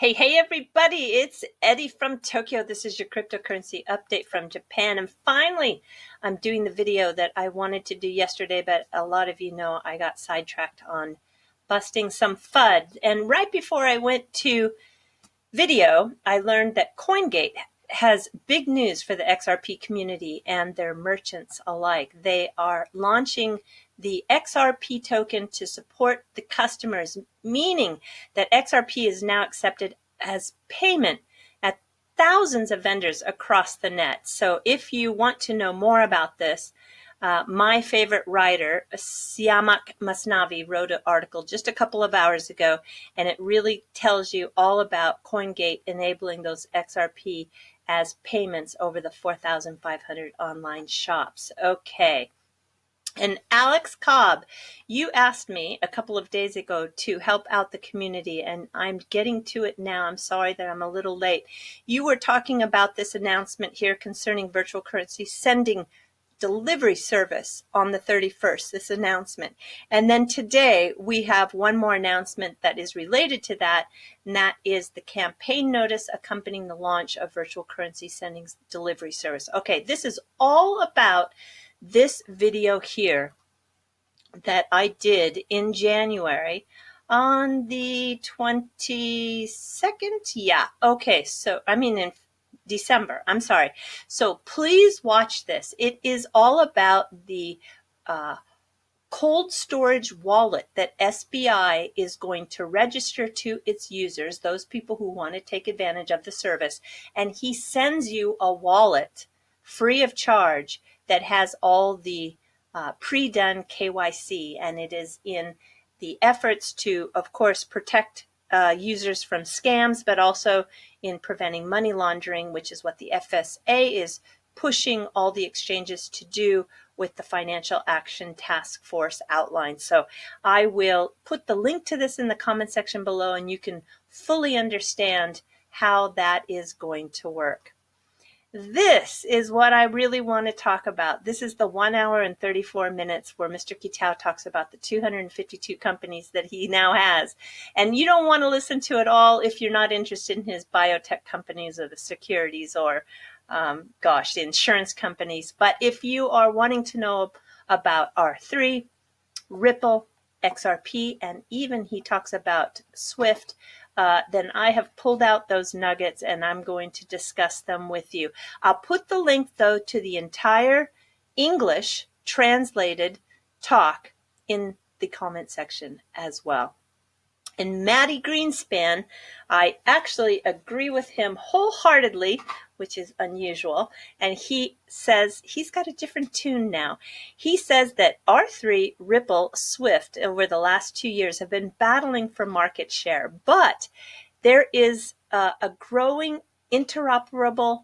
Hey everybody, it's Eddie from Tokyo. This is your cryptocurrency update from Japan. And finally, I'm doing the video that I wanted to do yesterday, but a lot of you know I got sidetracked on busting some FUD. And right before I went to video, I learned that CoinGate has big news for the XRP community and their merchants alike. They are launching the XRP token to support the customers, meaning that XRP is now accepted as payment at thousands of vendors across the net. So if you want to know more about this, my favorite writer, Siamak Masnavi, wrote an article just a couple of hours ago, and it really tells you all about CoinGate enabling those XRP as payments over the 4,500 online shops. Okay. And Alex Cobb, you asked me a couple of days ago to help out the community, and I'm getting to it now. I'm sorry that I'm a little late. You were talking about this announcement here concerning virtual currency sending delivery service on the 31st, this announcement. And then today we have one more announcement that is related to that, and that is the campaign notice accompanying the launch of virtual currency sending delivery service. Okay, this is all about this video here that I did in January on the 22nd. Yeah, okay, so I mean in December, I'm sorry. So please watch this. It is all about the cold storage wallet that SBI is going to register to its users, those people who want to take advantage of the service, and he sends you a wallet free of charge that has all the pre-done KYC, and it is in the efforts to, of course, protect users from scams, but also in preventing money laundering, which is what the FSA is pushing all the exchanges to do with the Financial Action Task Force outline. So I will put the link to this in the comment section below, and you can fully understand how that is going to work. This is what I really want to talk about. This is the 1 hour and 34 minutes where Mr. Kitao talks about the 252 companies that he now has. And you don't want to listen to it all if you're not interested in his biotech companies or the securities or, the insurance companies. But if you are wanting to know about R3, Ripple, XRP, and even he talks about Swift, then I have pulled out those nuggets and I'm going to discuss them with you. I'll put the link, though, to the entire English translated talk in the comment section as well. And Matty Greenspan, I actually agree with him wholeheartedly, which is unusual. And he says he's got a different tune now. He says that R3, Ripple, Swift over the last 2 years have been battling for market share. But there is a growing interoperable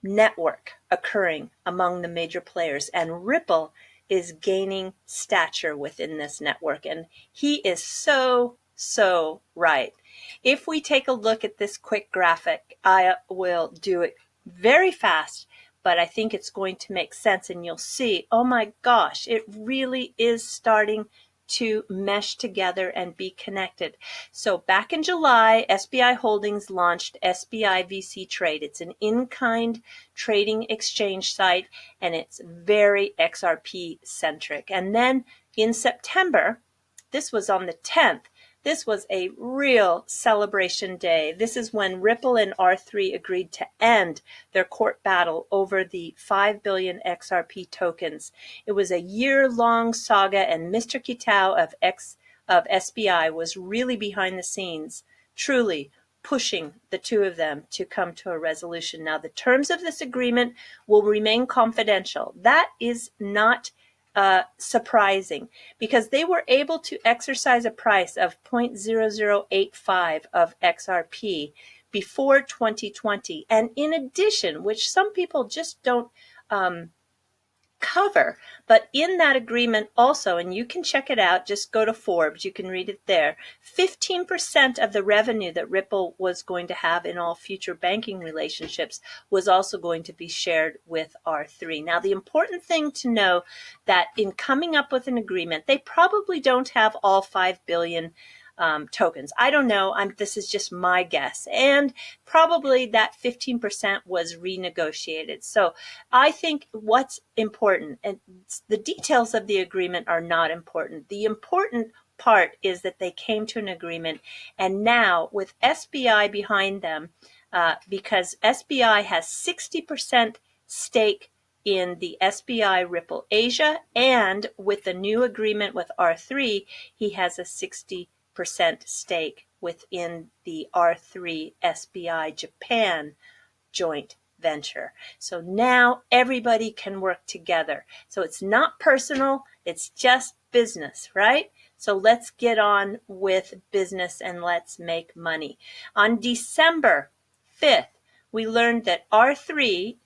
network occurring among the major players. And Ripple is gaining stature within this network. And he is so right. If we take a look at this quick graphic, I will do it very fast, but I think it's going to make sense and you'll see, oh my gosh, it really is starting to mesh together and be connected. So back in July, SBI Holdings launched SBIVC Trade. It's an in-kind trading exchange site and it's very XRP centric. And then in September, this was on the 10th, this was a real celebration day. This is when Ripple and R3 agreed to end their court battle over the 5 billion XRP tokens. It was a year-long saga, and Mr. Kitao of SBI was really behind the scenes, truly pushing the two of them to come to a resolution. Now, the terms of this agreement will remain confidential. That is not surprising, because they were able to exercise a price of 0.0085 of XRP before 2020. And in addition, which some people just don't cover, but in that agreement also, and you can check it out, just go to Forbes, you can read it there, 15% of the revenue that Ripple was going to have in all future banking relationships was also going to be shared with R3. Now, the important thing to know that in coming up with an agreement, they probably don't have all 5 billion tokens. I don't know. This is just my guess. And probably that 15% was renegotiated. So I think what's important, and the details of the agreement are not important. The important part is that they came to an agreement, and now with SBI behind them, because SBI has 60% stake in the SBI Ripple Asia, and with the new agreement with R3, he has a 60% stake within the R3 SBI Japan joint venture. So now everybody can work together. So it's not personal, it's just business, right? So let's get on with business and let's make money. On December 5th, we learned that R3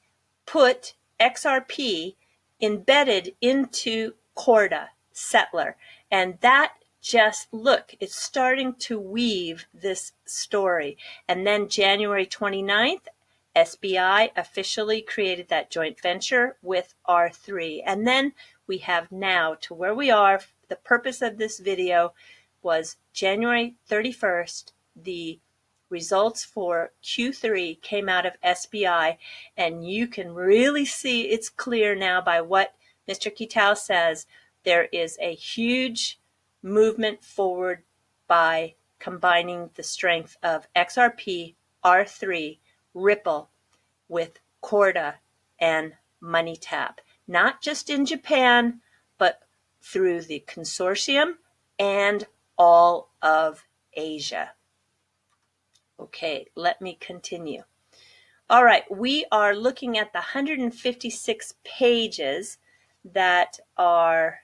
put XRP embedded into Corda Settler. And that just, look, it's starting to weave this story. And then January 29th, SBI officially created that joint venture with R3. And then we have now to where we are. The purpose of this video was January 31st, the results for Q3 came out of SBI, and you can really see it's clear now by what Mr. Kitao says. There is a huge movement forward by combining the strength of XRP, R3, Ripple with Corda and MoneyTap, not just in Japan, but through the consortium and all of Asia. Okay, let me continue. All right, we are looking at the 156 pages that are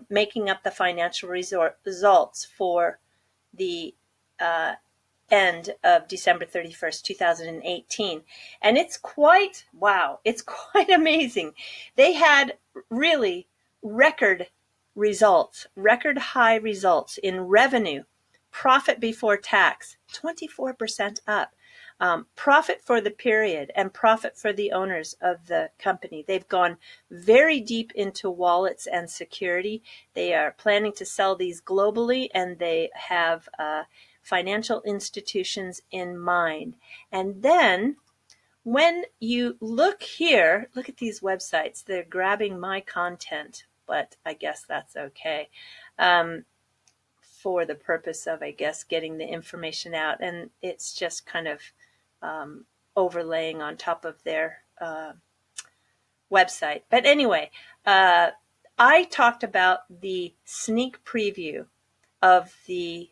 making up the financial results for the end of December 31st, 2018. And it's quite, wow, it's quite amazing. They had really record results, record high results in revenue, profit before tax, 24% up. Profit for the period and profit for the owners of the company. They've gone very deep into wallets and security. They are planning to sell these globally, and they have financial institutions in mind. And then when you look here, look at these websites. They're grabbing my content, but I guess that's okay. For the purpose of, I guess, getting the information out. And it's just kind of overlaying on top of their website. But anyway, I talked about the sneak preview of the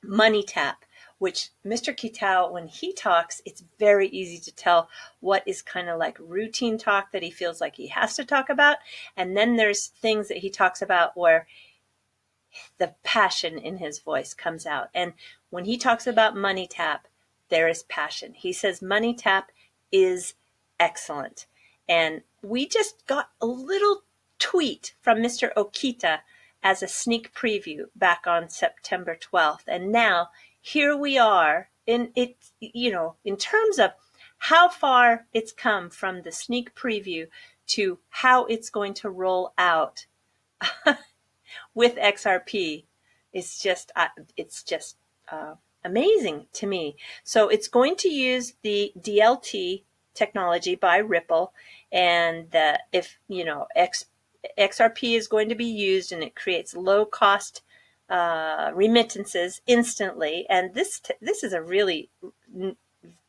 MoneyTap, which Mr. Kitao, when he talks, it's very easy to tell what is kind of like routine talk that he feels like he has to talk about. And then there's things that he talks about where the passion in his voice comes out. And when he talks about MoneyTap, there is passion. He says MoneyTap is excellent. And we just got a little tweet from Mr. Okita as a sneak preview back on September 12th. And now here we are in it, you know, in terms of how far it's come from the sneak preview to how it's going to roll out with XRP. It's just amazing to me. So it's going to use the DLT technology by Ripple, and if you know XRP is going to be used, and it creates low cost remittances instantly. And this is a really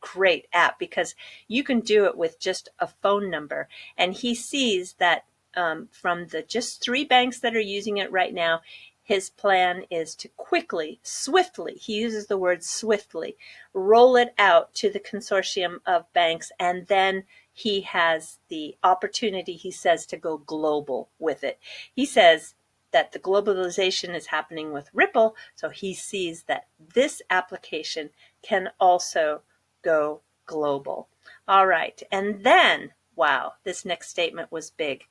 great app because you can do it with just a phone number. And he sees that from the just 3 banks that are using it right now, his plan is to quickly, swiftly, he uses the word swiftly, roll it out to the consortium of banks, and then he has the opportunity, he says, to go global with it. He says that the globalization is happening with Ripple, so he sees that this application can also go global. All right, and then, wow, this next statement was big.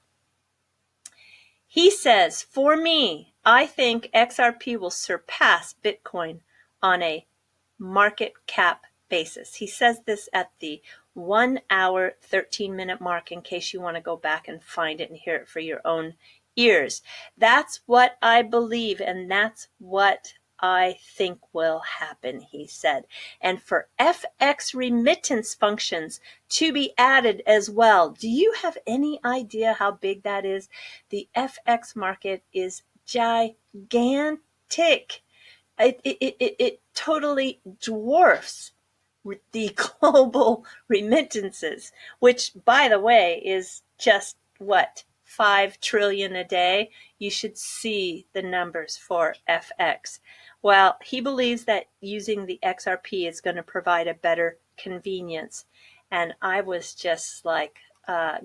He says, for me, I think XRP will surpass Bitcoin on a market cap basis. He says this at the 1 hour, 13-minute mark, in case you want to go back and find it and hear it for your own ears. That's what I believe, and that's what I think will happen, he said. And for FX remittance functions to be added as well. Do you have any idea how big that is? The FX market is gigantic. It totally dwarfs the global remittances, which, by the way, is just what, 5 trillion a day? You should see the numbers for FX. Well, he believes that using the XRP is going to provide a better convenience. And I was just like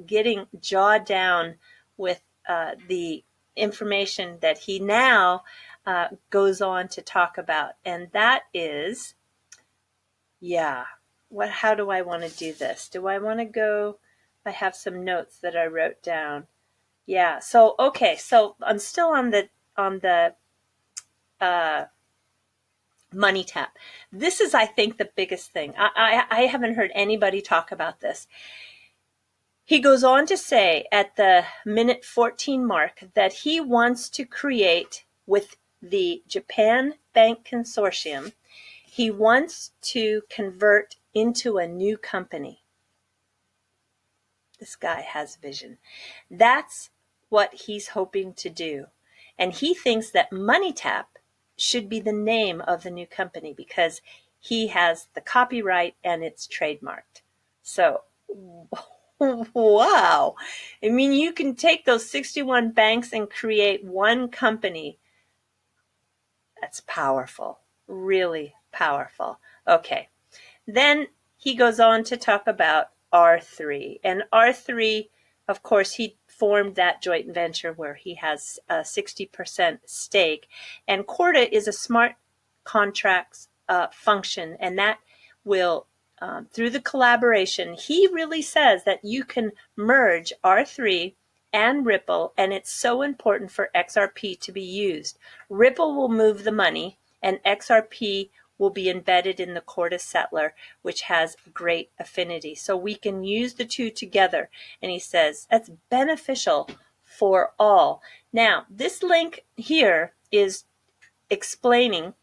getting jawed down with the information that he now goes on to talk about. And that is, how do I want to do this? Do I want to go? I have some notes that I wrote down. Yeah. So, okay. So I'm still on the MoneyTap. This is, I think, the biggest thing. I haven't heard anybody talk about this. He goes on to say at the minute 14 mark that he wants to create, with the Japan Bank Consortium, he wants to convert into a new company. This guy has vision. That's what he's hoping to do. And he thinks that MoneyTap should be the name of the new company because he has the copyright and it's trademarked. So, wow. I mean, you can take those 61 banks and create one company. That's powerful. Really powerful. Okay. Then he goes on to talk about R3. And R3, of course, he formed that joint venture where he has a 60% stake. And Corda is a smart contracts function, and that will, through the collaboration, he really says that you can merge R3 and Ripple, and it's so important for XRP to be used. Ripple will move the money, and XRP will be embedded in the Corda settler, which has great affinity. So we can use the two together. And he says that's beneficial for all. Now, this link here is explaining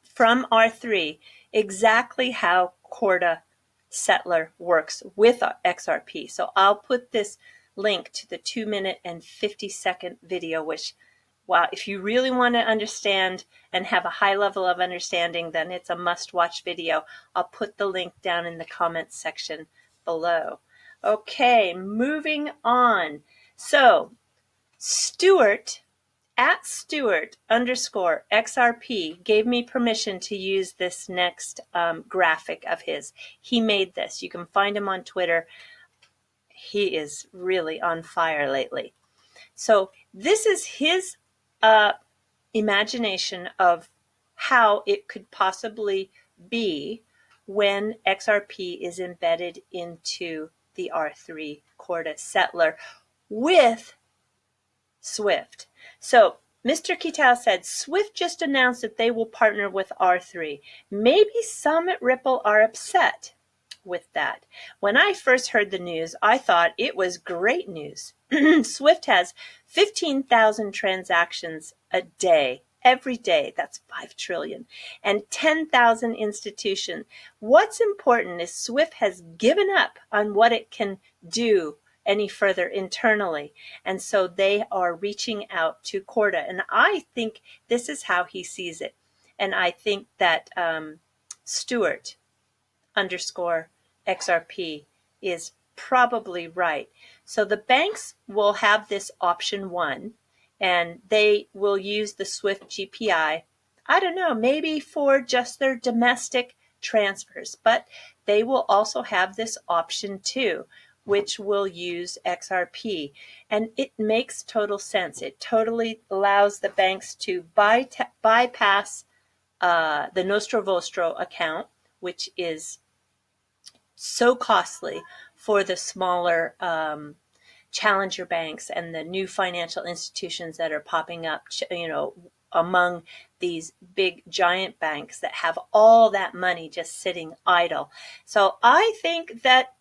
from R3 exactly how Corda settler works with XRP. So I'll put this link to the 2-minute and 50-second video, which, wow, if you really want to understand and have a high level of understanding, then it's a must-watch video. I'll put the link down in the comments section below. Okay, moving on. So, Stuart, at Stuart_XRP, gave me permission to use this next graphic of his. He made this. You can find him on Twitter. He is really on fire lately. So this is his imagination of how it could possibly be when XRP is embedded into the R3 Corda settler with Swift. So Mr. Kitao said, Swift just announced that they will partner with R3. Maybe some at Ripple are upset with that. When I first heard the news, I thought it was great news. Swift has 15,000 transactions a day, every day. That's 5 trillion. And 10,000 institutions. What's important is Swift has given up on what it can do any further internally. And so they are reaching out to Corda. And I think this is how he sees it. And I think that Stuart_XRP is probably right. So the banks will have this option 1, and they will use the Swift GPI. I don't know, maybe for just their domestic transfers, but they will also have this option 2, which will use XRP. And it makes total sense. It totally allows the banks to bypass the Nostro Vostro account, which is so costly for the smaller challenger banks and the new financial institutions that are popping up, among these big giant banks that have all that money just sitting idle. So I think that,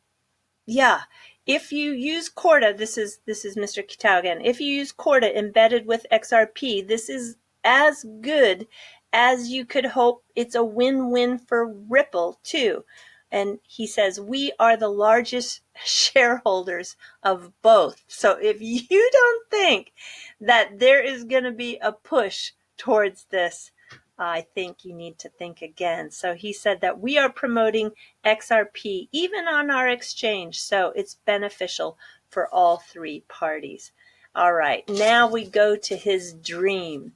if you use Corda, this is Mr. Kitao again. If you use Corda embedded with XRP, this is as good as you could hope, it's a win-win for Ripple too. And he says, we are the largest shareholders of both. So if you don't think that there is going to be a push towards this, I think you need to think again. So he said that we are promoting XRP even on our exchange. So it's beneficial for all three parties. All right, now we go to his dream.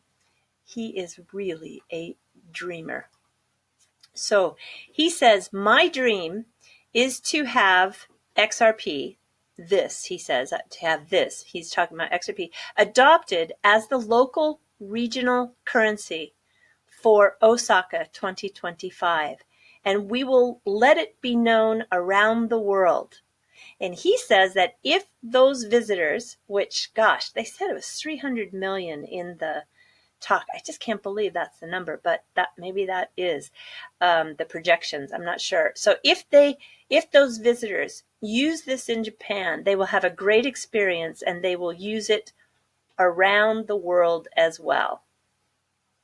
He is really a dreamer. So he says, my dream is to have XRP, this, he says, to have this, he's talking about XRP, adopted as the local regional currency for Osaka 2025. And we will let it be known around the world. And he says that if those visitors, which, gosh, they said it was 300 million in the talk. I just can't believe that's the number, but that maybe that is the projections. I'm not sure. So if those visitors use this in Japan, they will have a great experience and they will use it around the world as well.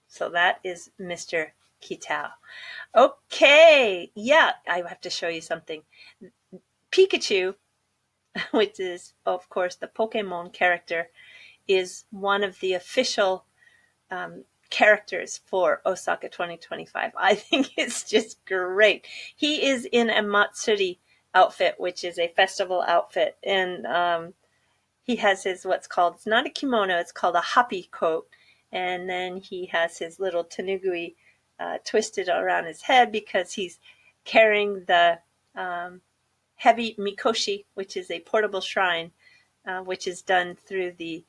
So that is Mr. Kitao. Okay, yeah, I have to show you something. Pikachu, which is of course the Pokemon character, is one of the official characters for Osaka 2025. I think it's just great. He is in a Matsuri outfit, which is a festival outfit, and he has his what's called, it's not a kimono, it's called a happy coat, and then he has his little tenugui twisted around his head because he's carrying the heavy mikoshi, which is a portable shrine, which is done through the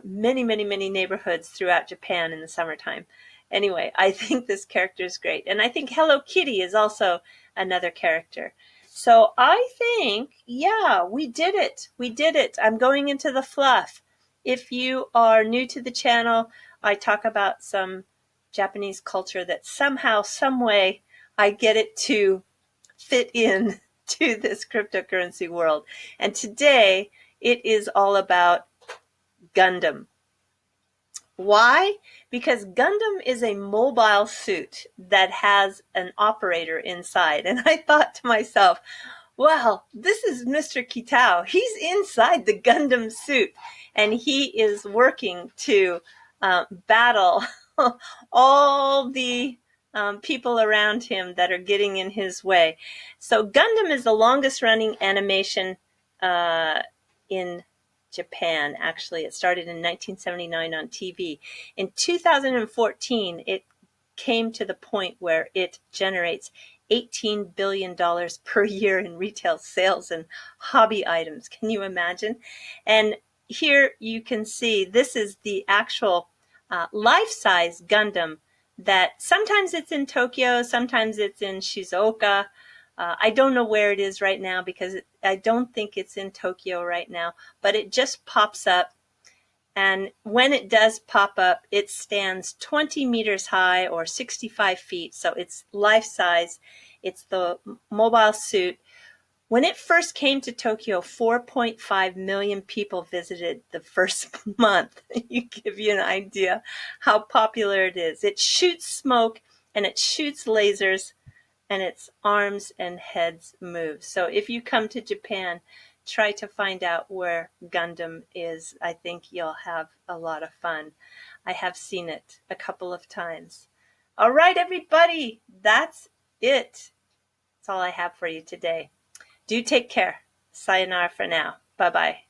many neighborhoods throughout Japan in the summertime. Anyway, I think this character is great. And I think Hello Kitty is also another character. So I think, yeah, we did it. We did it. I'm going into the fluff. If you are new to the channel, I talk about some Japanese culture that somehow, some way, I get it to fit in to this cryptocurrency world. And today, it is all about Gundam. Why? Because Gundam is a mobile suit that has an operator inside. And I thought to myself, well, this is Mr. Kitao. He's inside the Gundam suit and he is working to battle all the people around him that are getting in his way. So Gundam is the longest running animation in Japan. Actually, it started in 1979 on TV. In 2014, it came to the point where it generates $18 billion per year in retail sales and hobby items. Can you imagine? And here you can see this is the actual life-size Gundam that sometimes it's in Tokyo, sometimes it's in Shizuoka. I don't know where it is right now because I don't think it's in Tokyo right now, but it just pops up. And when it does pop up, it stands 20 meters high or 65 feet. So it's life size. It's the mobile suit. When it first came to Tokyo, 4.5 million people visited the first month. You give you an idea how popular it is. It shoots smoke and it shoots lasers, and its arms and heads move. So if you come to Japan, try to find out where Gundam is. I think you'll have a lot of fun. I have seen it a couple of times. All right, everybody, that's it. That's all I have for you today. Do take care. Sayonara for now. Bye-bye.